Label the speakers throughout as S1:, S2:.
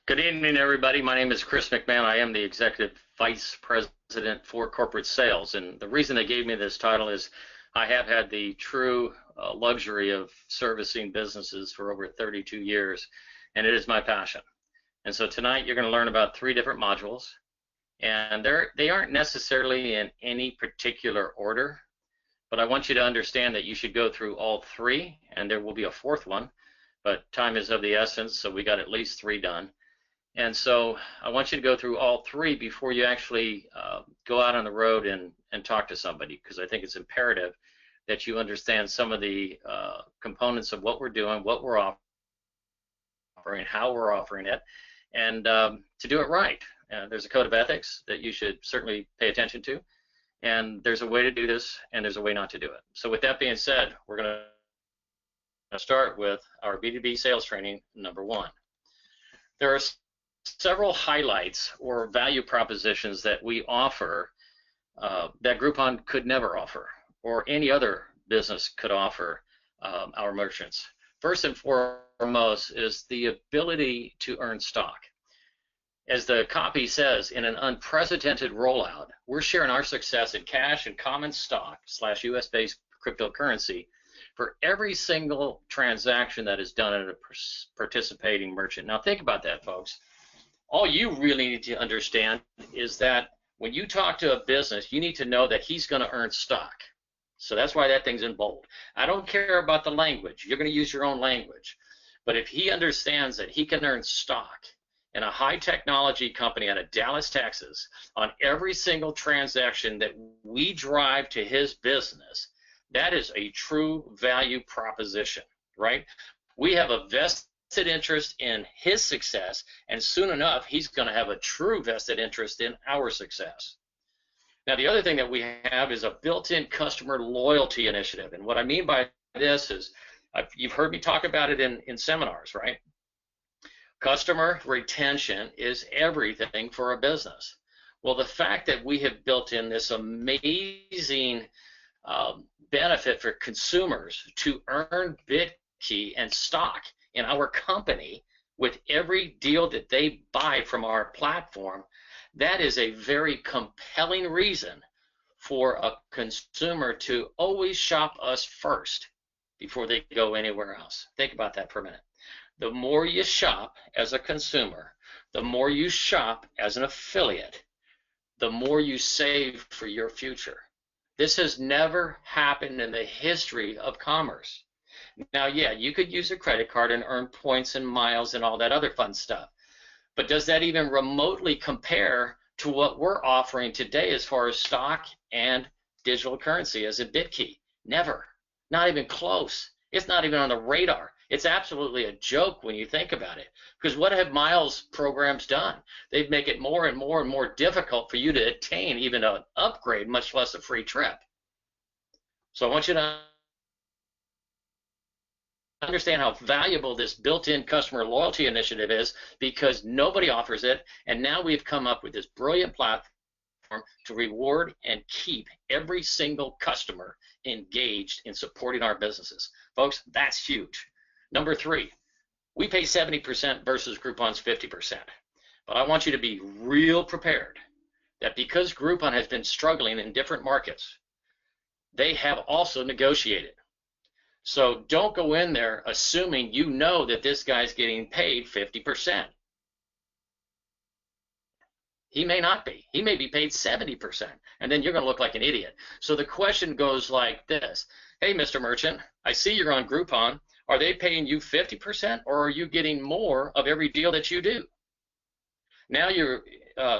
S1: Good evening, everybody. My name is Chris McMahon. I am the Executive Vice President for Corporate Sales. And the reason they gave me this title is I have had the true luxury of servicing businesses for over 32 years, and it is my passion. And so tonight you're going to learn about 3 different modules, and they aren't necessarily in any particular order, but I want you to understand that you should go through all 3, and there will be a 4th one, but time is of the essence, so we got at least 3 done. And so I want you to go through all 3 before you actually go out on the road and talk to somebody, because I think it's imperative that you understand some of the components of what we're doing, what we're offering, how we're offering it, and to do it right. There's a code of ethics that you should certainly pay attention to, and there's a way to do this, and there's a way not to do it. So with that being said, we're going to start with our B2B sales training number 1. There are several highlights or value propositions that we offer that Groupon could never offer, or any other business could offer our merchants. First and foremost is the ability to earn stock. As the copy says, in an unprecedented rollout, we're sharing our success in cash and common stock / US-based cryptocurrency for every single transaction that is done at a participating merchant. Now think about that, folks. All you really need to understand is that when you talk to a business, you need to know that he's going to earn stock. So that's why that thing's in bold. I don't care about the language. You're going to use your own language. But if he understands that he can earn stock in a high technology company out of Dallas, Texas, on every single transaction that we drive to his business, that is a true value proposition, right? We have a vested interest in his success, and soon enough he's going to have a true vested interest in our success. Now the other thing that we have is a built-in customer loyalty initiative, and what I mean by this is you've heard me talk about it in seminars, right? Customer retention is everything for a business. Well, the fact that we have built in this amazing benefit for consumers to earn Bitqyck and stock in our company with every deal that they buy from our platform, that is a very compelling reason for a consumer to always shop us first before they go anywhere else. Think about that for a minute. The more you shop as a consumer, the more you shop as an affiliate, the more you save for your future. This has never happened in the history of commerce. Now, yeah, you could use a credit card and earn points and miles and all that other fun stuff. But does that even remotely compare to what we're offering today as far as stock and digital currency as a Bitqyck? Never. Not even close. It's not even on the radar. It's absolutely a joke when you think about it. Because what have miles programs done? They make it more and more and more difficult for you to attain even an upgrade, much less a free trip. So I want you to understand how valuable this built-in customer loyalty initiative is, because nobody offers it, and now we've come up with this brilliant platform to reward and keep every single customer engaged in supporting our businesses. Folks, that's huge. Number 3, we pay 70% versus Groupon's 50%. But I want you to be real prepared that because Groupon has been struggling in different markets, they have also negotiated. So don't go in there assuming you know that this guy's getting paid 50%. He may not be. He may be paid 70%, and then you're going to look like an idiot. So the question goes like this. Hey, Mr. Merchant, I see you're on Groupon. Are they paying you 50%, or are you getting more of every deal that you do? Now you're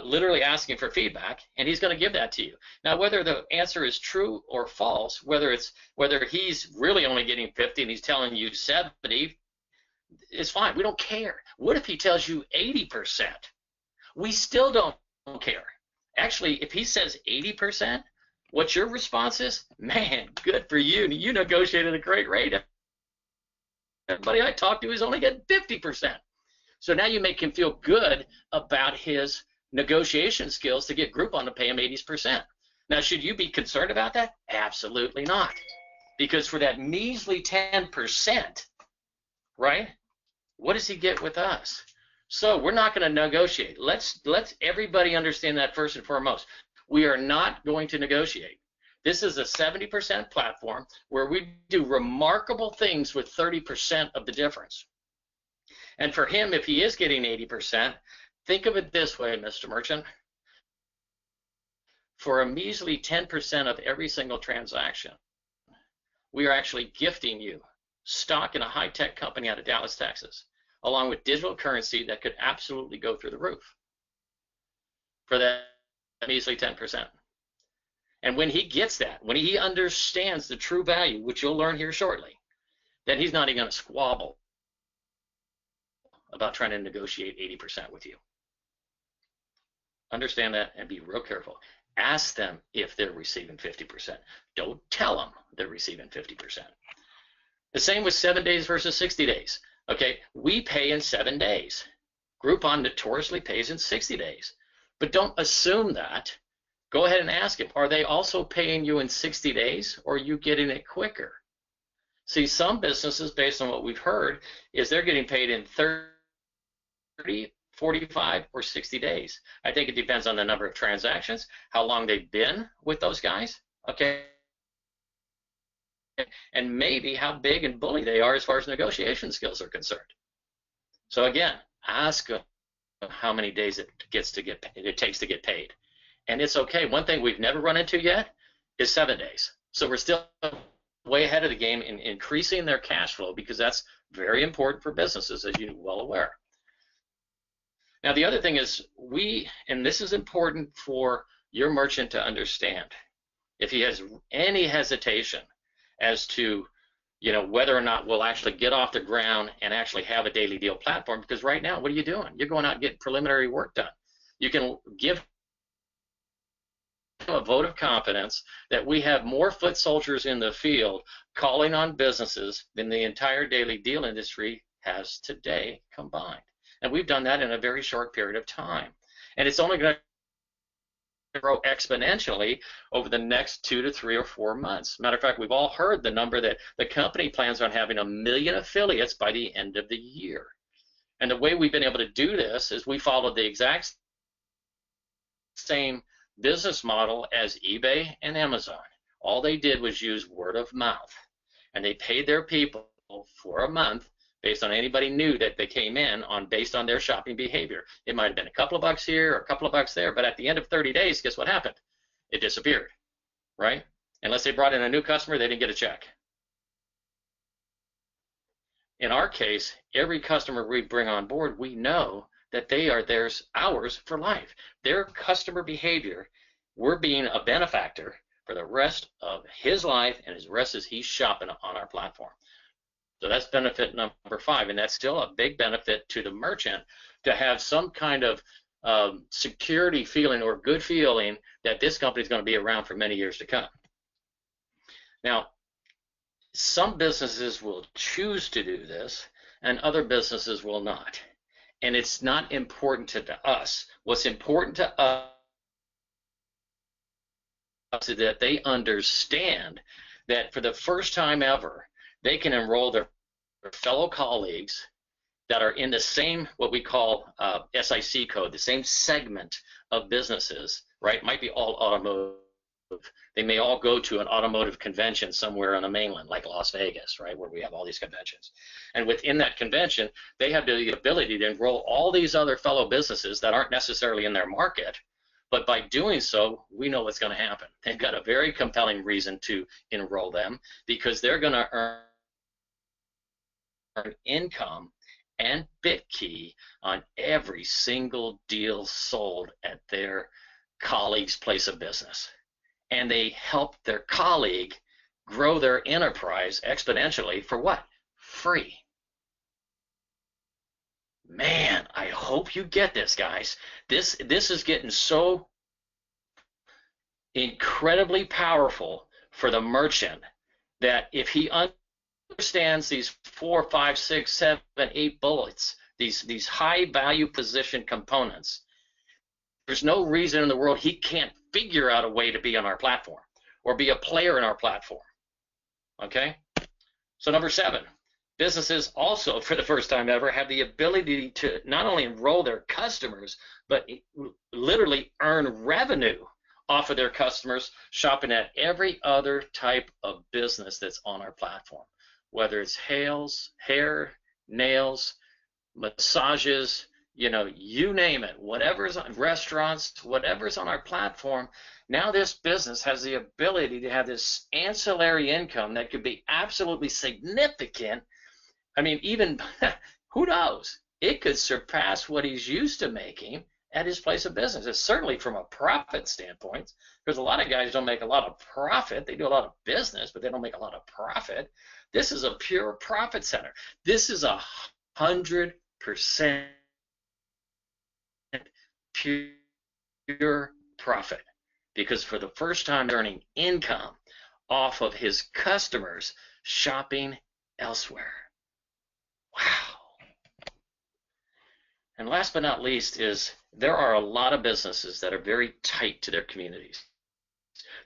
S1: literally asking for feedback, and he's going to give that to you. Now, whether the answer is true or false, whether he's really only getting 50 and he's telling you 70, it's fine. We don't care. What if he tells you 80%? We still don't care. Actually, if he says 80%, what your response is, man, good for you. You negotiated a great rate. Everybody I talked to is only getting 50%. So now you make him feel good about his negotiation skills to get Groupon to pay him 80%. Now, should you be concerned about that? Absolutely not. Because for that measly 10%, right, what does he get with us? So we're not going to negotiate. Let's everybody understand that first and foremost. We are not going to negotiate. This is a 70% platform where we do remarkable things with 30% of the difference. And for him, if he is getting 80%, think of it this way, Mr. Merchant. For a measly 10% of every single transaction, we are actually gifting you stock in a high-tech company out of Dallas, Texas, along with digital currency that could absolutely go through the roof for that measly 10%. And when he gets that, when he understands the true value, which you'll learn here shortly, then he's not even going to squabble about trying to negotiate 80% with you. Understand that and be real careful. Ask them if they're receiving 50%. Don't tell them they're receiving 50%. The same with 7 days versus 60 days. Okay, we pay in 7 days. Groupon notoriously pays in 60 days. But don't assume that. Go ahead and ask him, are they also paying you in 60 days or are you getting it quicker? See, some businesses, based on what we've heard, is they're getting paid in 30, 45, or 60 days. I think it depends on the number of transactions, how long they've been with those guys, okay? And maybe how big and bully they are as far as negotiation skills are concerned. So again, ask them how many days it takes to get paid. And it's okay. One thing we've never run into yet is 7 days. So we're still way ahead of the game in increasing their cash flow, because that's very important for businesses, as you're well aware. Now, the other thing is and this is important for your merchant to understand, if he has any hesitation as to whether or not we'll actually get off the ground and actually have a daily deal platform, because right now, what are you doing? You're going out and getting preliminary work done. You can give a vote of confidence that we have more foot soldiers in the field calling on businesses than the entire daily deal industry has today combined. And we've done that in a very short period of time. And it's only going to grow exponentially over the next 2 to 3 or 4 months. Matter of fact, we've all heard the number that the company plans on having 1 million affiliates by the end of the year. And the way we've been able to do this is we followed the exact same business model as eBay and Amazon. All they did was use word of mouth, and they paid their people for a month based on anybody new that they came in on, based on their shopping behavior. It might have been a couple of bucks here or a couple of bucks there, but at the end of 30 days, guess what happened? It disappeared, right? Unless they brought in a new customer, they didn't get a check. In our case, every customer we bring on board, we know that they are ours for life. Their customer behavior, we're being a benefactor for the rest of his life and his rest as he's shopping on our platform. So that's benefit number 5, and that's still a big benefit to the merchant to have some kind of security feeling or good feeling that this company is going to be around for many years to come. Now, some businesses will choose to do this, and other businesses will not. And it's not important to us. What's important to us is that they understand that for the first time ever, they can enroll their fellow colleagues that are in the same, what we call SIC code, the same segment of businesses, right? Might be all automotive. They may all go to an automotive convention somewhere on the mainland, like Las Vegas, right, where we have all these conventions. And within that convention, they have the ability to enroll all these other fellow businesses that aren't necessarily in their market. But by doing so, we know what's going to happen. They've got a very compelling reason to enroll them, because they're going to earn income and Bitqyck on every single deal sold at their colleague's place of business. And they help their colleague grow their enterprise exponentially for what? Free. Man, I hope you get this, guys. This is getting so incredibly powerful for the merchant that if he understands these 4, 5, 6, 7, 8 bullets, these high value position components, there's no reason in the world he can't figure out a way to be on our platform or be a player in our platform. Okay? So number 7, Businesses also, for the first time ever, have the ability to not only enroll their customers, but literally earn revenue off of their customers shopping at every other type of business that's on our platform, whether it's hair, nails, massages, you name it, whatever's on restaurants, whatever's on our platform. Now this business has the ability to have this ancillary income that could be absolutely significant. I mean, even who knows? It could surpass what he's used to making at his place of business. It's certainly from a profit standpoint, because a lot of guys don't make a lot of profit. They do a lot of business, but they don't make a lot of profit. This is a pure profit center. This is 100% pure profit, because for the first time earning income off of his customers shopping elsewhere. Wow. And last but not least is there are a lot of businesses that are very tight to their communities.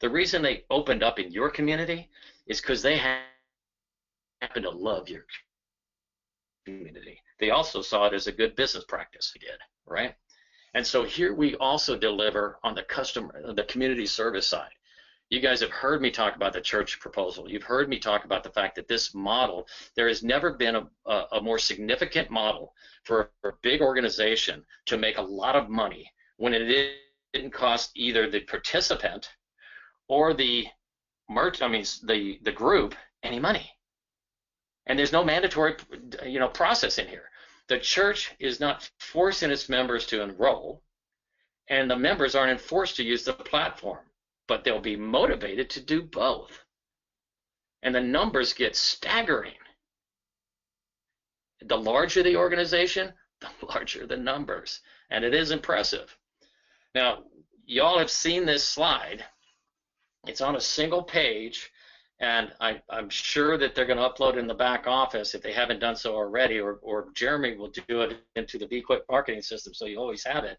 S1: The reason they opened up in your community is because they happen to love your community. They also saw it as a good business practice. They did, right? And so here we also deliver on the community service side. You guys have heard me talk about the church proposal. You've heard me talk about the fact that this model, there has never been a more significant model for a big organization to make a lot of money when it didn't cost either the participant or the group any money. And there's no mandatory process in here. The church is not forcing its members to enroll, and the members aren't enforced to use the platform, but they'll be motivated to do both. And the numbers get staggering. The larger the organization, the larger the numbers, and it is impressive. Now, y'all have seen this slide. It's on a single page, and I'm sure that they're going to upload it in the back office if they haven't done so already, or Jeremy will do it into the Bitqyck marketing system, so you always have it.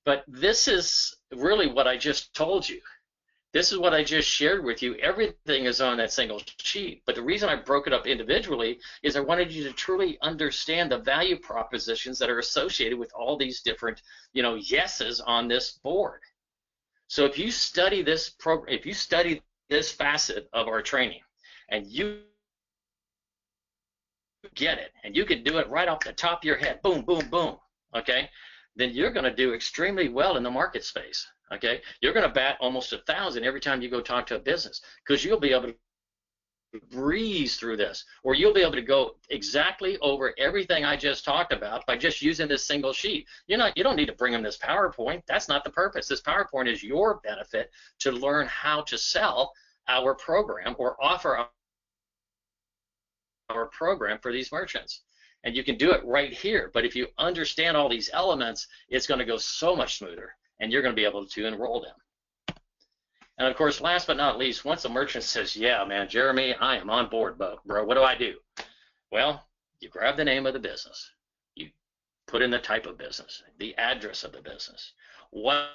S1: But this is really what I just told you. This is what I just shared with you. Everything is on that single sheet. But the reason I broke it up individually is I wanted you to truly understand the value propositions that are associated with all these different, yeses on this board. So if you study this program, if you study this facet of our training, and you get it, and you can do it right off the top of your head, boom, boom, boom, okay, then you're going to do extremely well in the market space. Okay, you're going to bat almost 1,000 every time you go talk to a business, because you'll be able to breeze through this, or you'll be able to go exactly over everything I just talked about by just using this single sheet. You don't need to bring them this PowerPoint. That's not the purpose. This PowerPoint is your benefit to learn how to sell our program or offer our program for these merchants. And you can do it right here. But if you understand all these elements, it's going to go so much smoother, and you're going to be able to enroll them. And of course, last but not least, once a merchant says, yeah, man, Jeremy, I am on board, bro, what do I do? Well, you grab the name of the business. You put in the type of business, the address of the business, what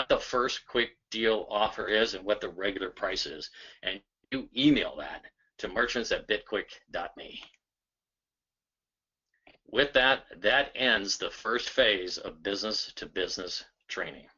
S1: the first quick deal offer is and what the regular price is. And you email that to merchants@bitqyck.me. With that, that ends the first phase of business-to-business training.